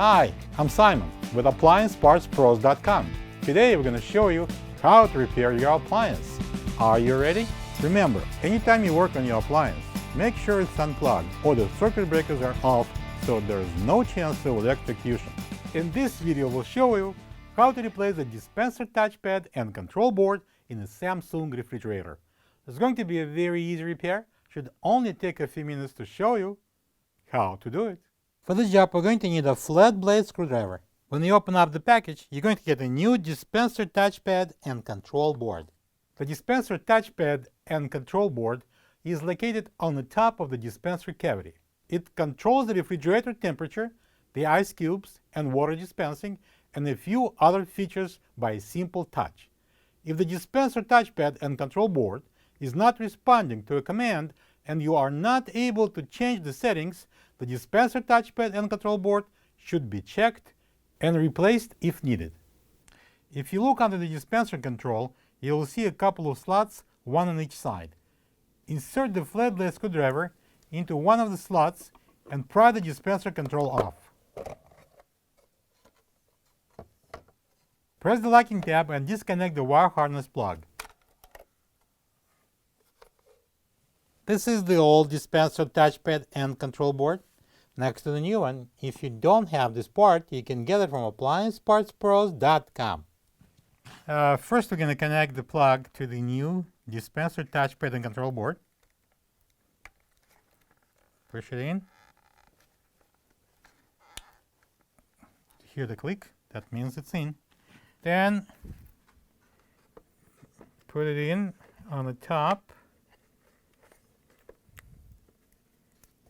Hi, I'm Simon with AppliancePartsPros.com. Today we're going to show you how to repair your appliance. Are you ready? Remember, anytime you work on your appliance, make sure it's unplugged or the circuit breakers are off so there is no chance of electrocution. In this video we'll show you how to replace the dispenser touchpad and control board in a Samsung refrigerator. It's going to be a very easy repair. Should only take a few minutes to show you how to do it. For this job, we're going to need a flat blade screwdriver. When you open up the package, you're going to get a new dispenser touchpad and control board. The dispenser touchpad and control board is located on the top of the dispenser cavity. It controls the refrigerator temperature, the ice cubes and water dispensing, and a few other features by a simple touch. If the dispenser touchpad and control board is not responding to a command and you are not able to change the settings, the dispenser touchpad and control board should be checked and replaced if needed. If you look under the dispenser control, you will see a couple of slots, one on each side. Insert the flat blade screwdriver into one of the slots and pry the dispenser control off. Press the locking tab and disconnect the wire harness plug. This is the old dispenser touchpad and control board next to the new one. If you don't have this part, you can get it from AppliancePartsPros.com. First, we're going to connect the plug to the new dispenser touchpad and control board. Push it in. Hear the click, that means it's in. Then put it in on the top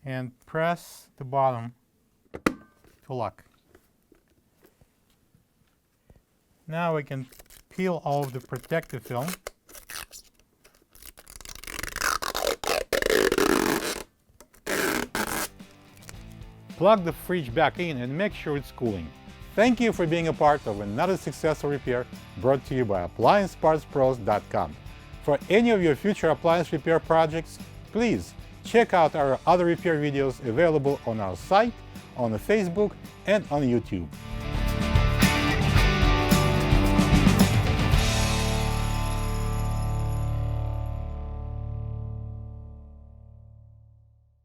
and press the bottom to lock. Now we can peel off the protective film. Plug the fridge back in and make sure it's cooling. Thank you for being a part of another successful repair brought to you by AppliancePartsPros.com. For any of your future appliance repair projects, please check out our other repair videos available on our site, on Facebook, and on YouTube.